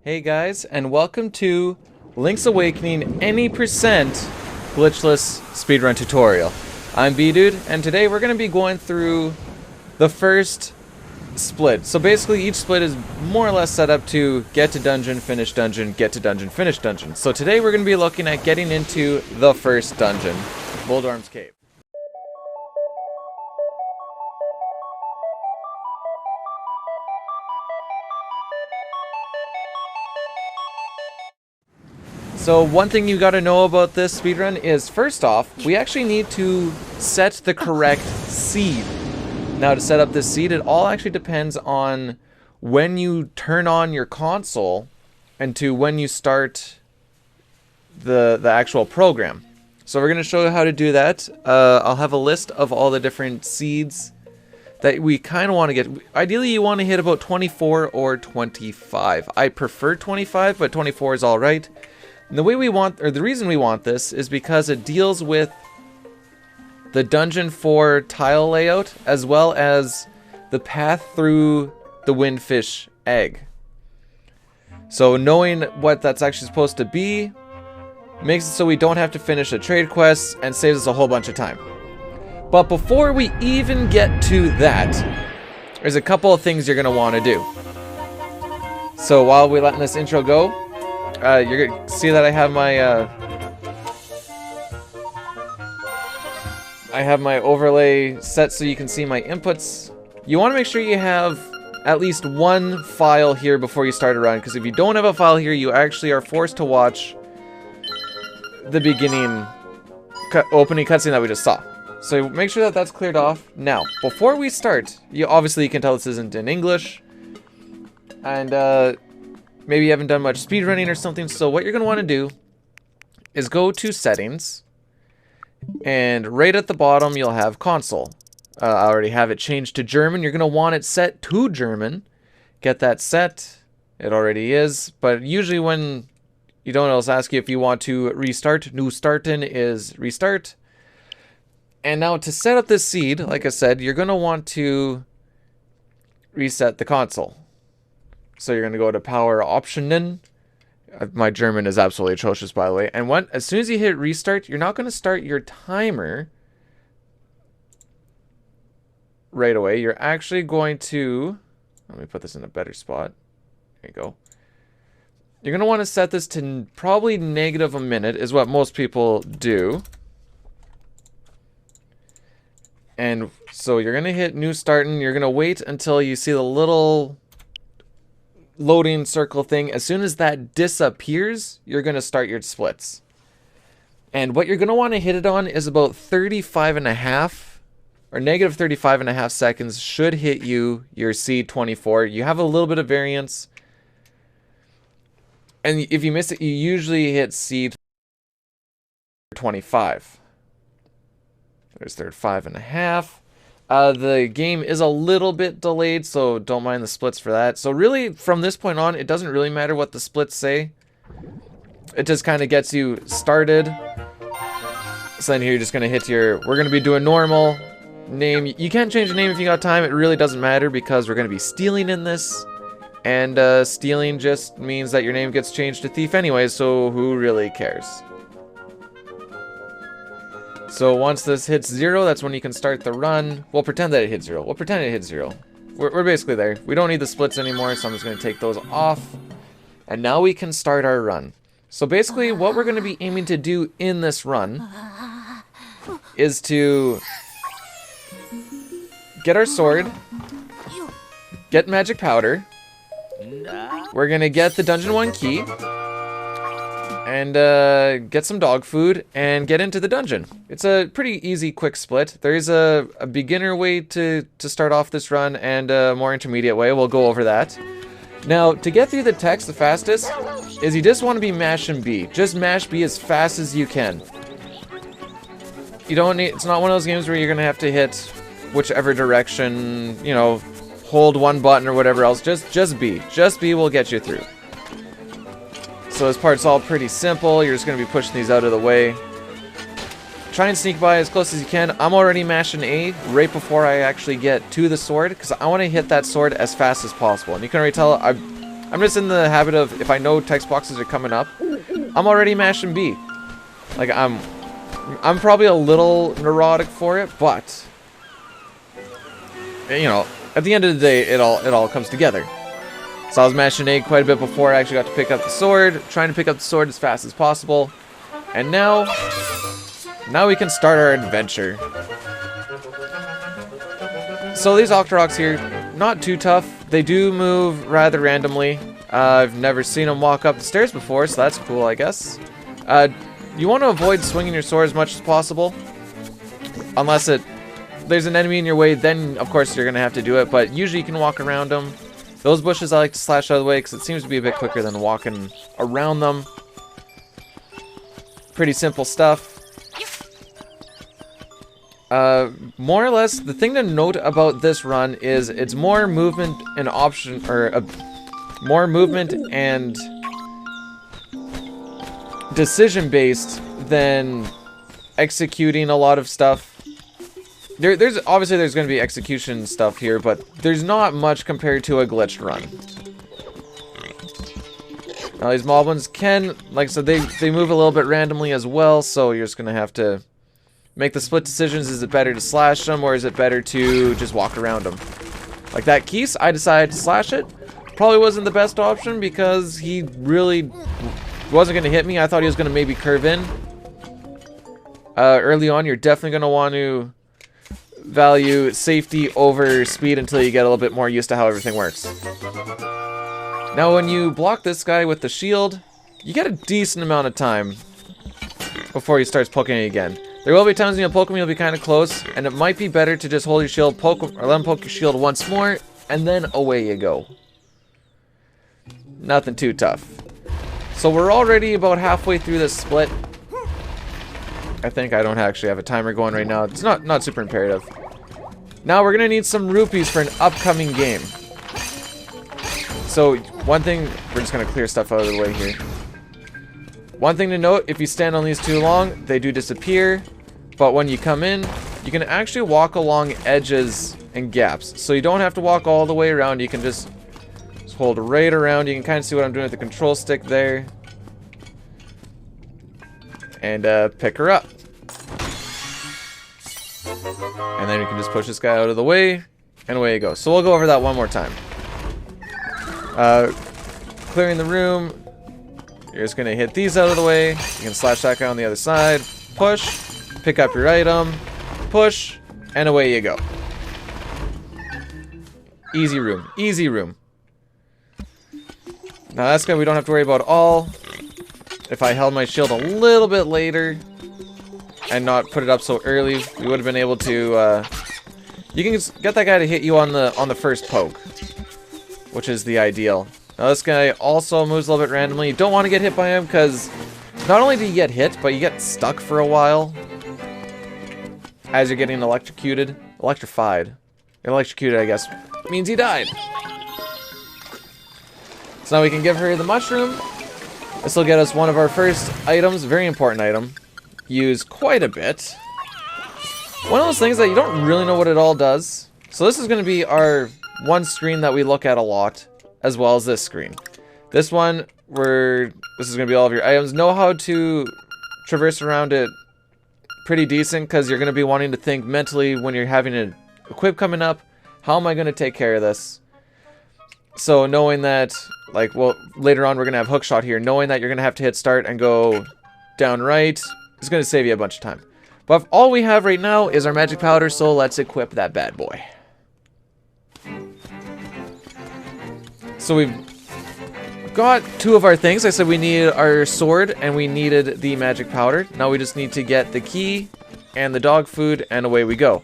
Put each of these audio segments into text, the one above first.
Hey guys, and welcome to Link's Awakening any percent glitchless speedrun tutorial. I'm B-Dude, and today we're going to be going through the first split. So basically each split is more or less set up to get to dungeon, finish dungeon, get to dungeon, finish dungeon. So today we're going to be looking at getting into the first dungeon, Voldarm's Cave. So one thing you gotta know about this speedrun is, first off, we actually need to set the correct seed. Now to set up this seed, it all actually depends on when you turn on your console and to when you start the actual program. So we're gonna show you how to do that. I'll have a list of all the different seeds that we kind of want to get. Ideally you want to hit about 24 or 25. I prefer 25, but 24 is alright. And the way we want, or the reason we want this, is because it deals with the dungeon 4 tile layout, as well as the path through the windfish egg. So knowing what that's actually supposed to be makes it so we don't have to finish a trade quest and saves us a whole bunch of time. But before we even get to that, there's a couple of things you're going to want to do. So while we're letting this intro go, you're gonna see that I have my overlay set so you can see my inputs. You want to make sure you have at least one file here before you start a run, because if you don't have a file here, you actually are forced to watch the beginning opening cutscene that we just saw. So make sure that that's cleared off. Now, before we start, you can tell this isn't in English, and maybe you haven't done much speedrunning or something, so what you're going to want to do is go to Settings, and right at the bottom you'll have Console. I already have it changed to German. You're going to want it set to German. Get that set. It already is, but usually when you don't, it'll ask you if you want to restart. New starten is restart. And now to set up this seed, like I said, you're going to want to reset the console. So you're going to go to Power Optionen. My German is absolutely atrocious, by the way. And as soon as you hit restart, you're not going to start your timer right away. You're actually going to... Let me put this in a better spot. There you go. You're going to want to set this to probably negative a minute, is what most people do. And so you're going to hit New Startin'. You're going to wait until you see the little loading circle thing. As soon as that disappears, you're going to start your splits. And what you're going to want to hit it on is about 35.5 or negative 35.5 seconds should hit you your C24. You have a little bit of variance. And if you miss it, you usually hit C25. There's 35.5. The game is a little bit delayed, so don't mind the splits for that. So really, from this point on, it doesn't really matter what the splits say. It just kind of gets you started. So then here you're just going to hit your... We're going to be doing normal name. You can't change the name if you got time. It really doesn't matter because we're going to be stealing in this. And stealing just means that your name gets changed to thief anyway, so who really cares? So once this hits 0, that's when you can start the run. We'll pretend that it hit 0. We'll pretend it hit 0. We're basically there. We don't need the splits anymore, so I'm just going to take those off. And now we can start our run. So basically what we're going to be aiming to do in this run is to get our sword, get magic powder, we're going to get the Dungeon 1 key, and get some dog food and get into the dungeon. It's a pretty easy, quick split. There is a beginner way to start off this run and a more intermediate way. We'll go over that. Now, to get through the text the fastest is you just want to be mashing B. Just mash B as fast as you can. You don't need... It's not one of those games where you're going to have to hit whichever direction, you know, hold one button or whatever else. Just B. Just B will get you through. So this part's all pretty simple. You're just going to be pushing these out of the way. Try and sneak by as close as you can. I'm already mashing A right before I actually get to the sword, because I want to hit that sword as fast as possible. And you can already tell I'm just in the habit of, if I know text boxes are coming up, I'm already mashing B. Like, I'm probably a little neurotic for it, but, you know, at the end of the day, it all comes together. So I was mashing A quite a bit before I actually got to pick up the sword, trying to pick up the sword as fast as possible. And now we can start our adventure. So these Octoroks here, not too tough. They do move rather randomly. I've never seen them walk up the stairs before, so that's cool, I guess. You want to avoid swinging your sword as much as possible. Unless there's an enemy in your way, then of course you're going to have to do it. But usually you can walk around them. Those bushes I like to slash out of the way because it seems to be a bit quicker than walking around them. Pretty simple stuff. More or less, the thing to note about this run is it's more movement and option, or more movement and decision-based than executing a lot of stuff. There's obviously there's going to be execution stuff here, but there's not much compared to a glitched run. Now these moblins can, like I said, they move a little bit randomly as well, so you're just going to have to make the split decisions. Is it better to slash them, or is it better to just walk around them? Like that Keese, I decided to slash it. Probably wasn't the best option because he really wasn't going to hit me. I thought he was going to maybe curve in. Early on, you're definitely going to want to value safety over speed until you get a little bit more used to how everything works. Now when you block this guy with the shield, you get a decent amount of time before he starts poking you again. There will be times when you'll poke him, you'll be kind of close, and it might be better to just hold your shield, poke him, or let him poke your shield once more, and then away you go. Nothing too tough. So we're already about halfway through this split. I think I don't actually have a timer going right now. It's not super imperative. Now we're gonna need some rupees for an upcoming game. So one thing, we're just gonna clear stuff out of the way here. One thing to note, if you stand on these too long, they do disappear. But when you come in, you can actually walk along edges and gaps. So you don't have to walk all the way around. You can just hold right around. You can kind of see what I'm doing with the control stick there. And pick her up. And then you can just push this guy out of the way, and away you go. So we'll go over that one more time. Clearing the room. You're just going to hit these out of the way. You can slash that guy on the other side. Push. Pick up your item. Push. And away you go. Easy room. Easy room. Now that's guy we don't have to worry about at all. If I held my shield a little bit later and not put it up so early, we would have been able to, you can just get that guy to hit you on the first poke, which is the ideal. Now this guy also moves a little bit randomly. You don't want to get hit by him because not only do you get hit, but you get stuck for a while as you're getting electrocuted. Electrified. Electrocuted, I guess, means he died. So now we can give her the mushroom. This will get us one of our first items, very important item. Used quite a bit. One of those things that you don't really know what it all does. So this is going to be our one screen that we look at a lot, as well as this screen. This one, this is going to be all of your items. Know how to traverse around it pretty decent, because you're going to be wanting to think mentally when you're having an equip coming up. How am I going to take care of this? So knowing that, like, well, later on we're going to have hookshot here. Knowing that you're going to have to hit start and go down right is going to save you a bunch of time. But all we have right now is our magic powder, so let's equip that bad boy. So we've got two of our things. I said we needed our sword and we needed the magic powder. Now we just need to get the key and the dog food, and away we go.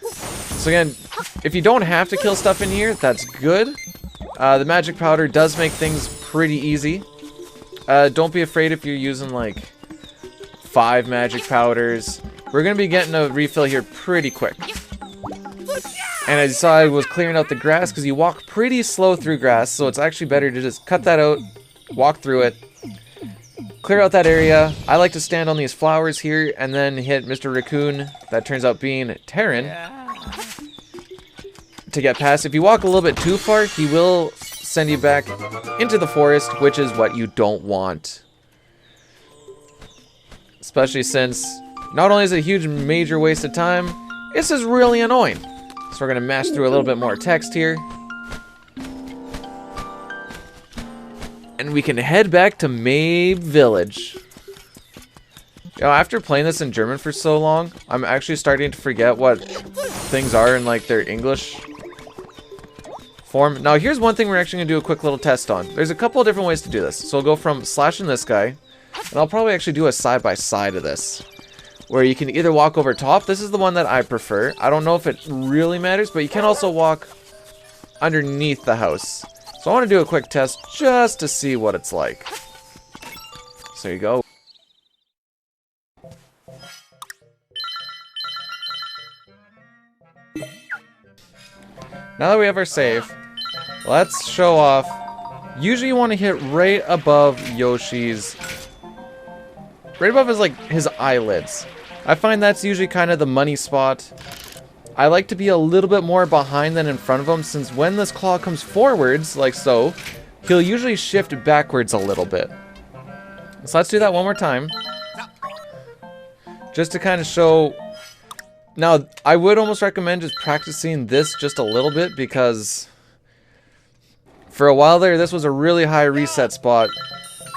So again, if you don't have to kill stuff in here, that's good. The magic powder does make things pretty easy. Don't be afraid if you're using like 5 magic powders. We're going to be getting a refill here pretty quick. And as you saw, I was clearing out the grass because you walk pretty slow through grass, so it's actually better to just cut that out, walk through it, clear out that area. I like to stand on these flowers here and then hit Mr. Raccoon, that turns out being Terran, to get past. If you walk a little bit too far, he will send you back into the forest, which is what you don't want. Especially since not only is it a huge major waste of time, it's just really annoying. So we're gonna mash through a little bit more text here. And we can head back to Mabe Village. You know, after playing this in German for so long, I'm actually starting to forget what things are in like their English form. Now here's one thing we're actually gonna do a quick little test on. There's a couple of different ways to do this. So we'll go from slashing this guy, and I'll probably actually do a side-by-side of this, where you can either walk over top. This is the one that I prefer. I don't know if it really matters, but you can also walk underneath the house. So I want to do a quick test just to see what it's like. So there you go. Now that we have our save, let's show off. Usually you want to hit right above Yoshi's, right above his, like, his eyelids. I find that's usually kind of the money spot. I like to be a little bit more behind than in front of him, since when this claw comes forwards, like so, he'll usually shift backwards a little bit. So let's do that one more time. Just to kind of show. Now, I would almost recommend just practicing this just a little bit, because for a while there, this was a really high reset spot.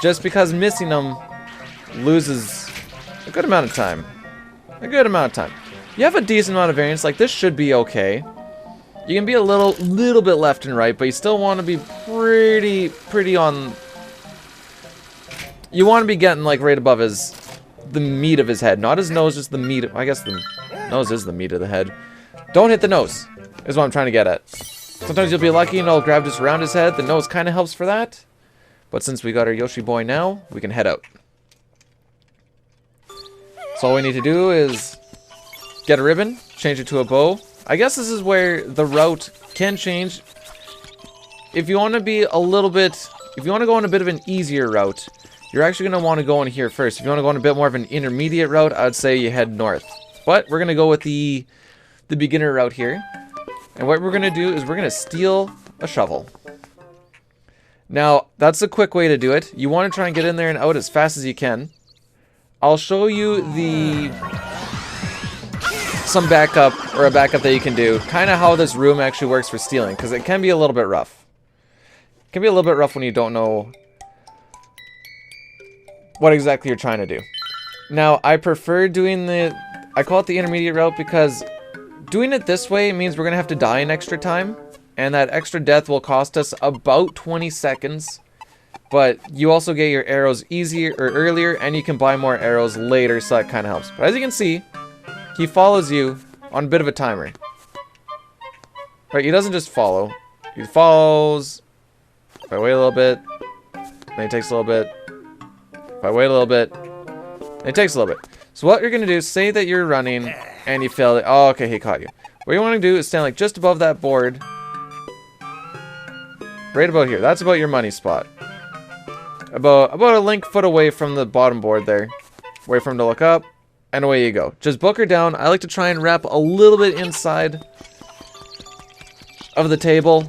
Just because missing them loses a good amount of time. A good amount of time. You have a decent amount of variance, like this should be okay. You can be a little bit left and right, but you still want to be pretty on. You want to be getting like right above the meat of his head, not his nose, just the meat. I guess the nose is the meat of the head. Don't hit the nose, is what I'm trying to get at. Sometimes you'll be lucky and it'll grab just around his head. The nose kind of helps for that. But since we got our Yoshi boy now, we can head out. So all we need to do is get a ribbon, change it to a bow. I guess this is where the route can change. If you want to be a little bit, if you want to go on a bit of an easier route, you're actually going to want to go in here first. If you want to go on a bit more of an intermediate route, I'd say you head north. But we're going to go with the beginner route here. And what we're going to do is we're going to steal a shovel. Now, that's a quick way to do it. You want to try and get in there and out as fast as you can. I'll show you some backup, or a backup that you can do. Kind of how this room actually works for stealing, because it can be a little bit rough. It can be a little bit rough when you don't know what exactly you're trying to do. Now, I prefer doing I call it the intermediate route, because doing it this way means we're going to have to die an extra time. And that extra death will cost us about 20 seconds. But you also get your arrows easier or earlier, and you can buy more arrows later, so that kind of helps. But as you can see, he follows you on a bit of a timer. Right, he doesn't just follow. He follows. If I wait a little bit, then he takes a little bit. If I wait a little bit, then he takes a little bit. So what you're going to do is say that you're running, and you failed it. Oh, okay, he caught you. What you want to do is stand like just above that board. Right about here. That's about your money spot. About a link foot away from the bottom board there. Wait for him to look up. And away you go. Just book her down. I like to try and wrap a little bit inside of the table.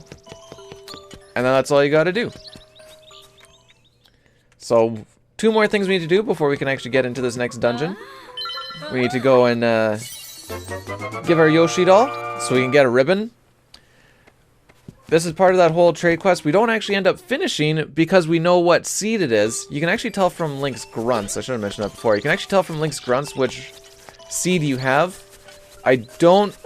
And then that's all you gotta do. So, 2 more things we need to do before we can actually get into this next dungeon. We need to go and give our Yoshi doll so we can get a ribbon. This is part of that whole trade quest. We don't actually end up finishing because we know what seed it is. You can actually tell from Link's grunts. I should have mentioned that before. You can actually tell from Link's grunts which seed you have. I don't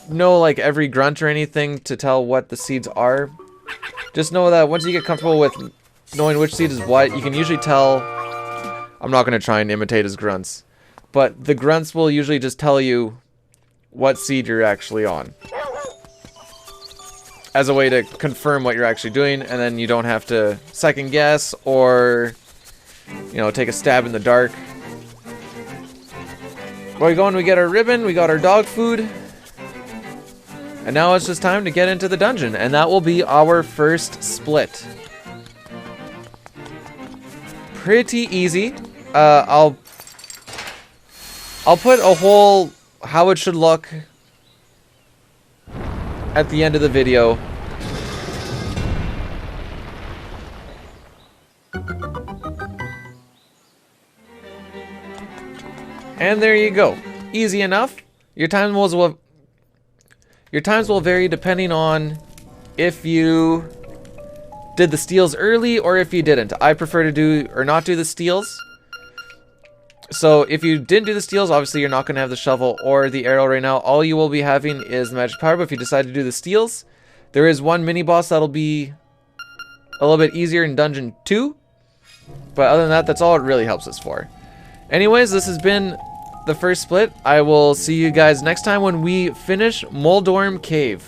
know like every grunt or anything to tell what the seeds are. Just know that once you get comfortable with knowing which seed is what, you can usually tell. I'm not going to try and imitate his grunts. But the grunts will usually just tell you what seed you're actually on, as a way to confirm what you're actually doing, and then you don't have to second guess or, you know, take a stab in the dark. Well, we go and we get our ribbon, we got our dog food, and now it's just time to get into the dungeon, and that will be our first split. Pretty easy. I'll put a whole how it should look at the end of the video, And there you go. Easy enough. Your times will vary depending on if you did the steals early or if you didn't. I prefer to do or not do the steals. So if you didn't do the steals, obviously you're not going to have the shovel or the arrow right now. All you will be having is the magic power. But if you decide to do the steals, there is one mini boss that'll be a little bit easier in Dungeon 2. But other than that, that's all it really helps us for. Anyways, this has been the first split. I will see you guys next time when we finish Moldorm Cave.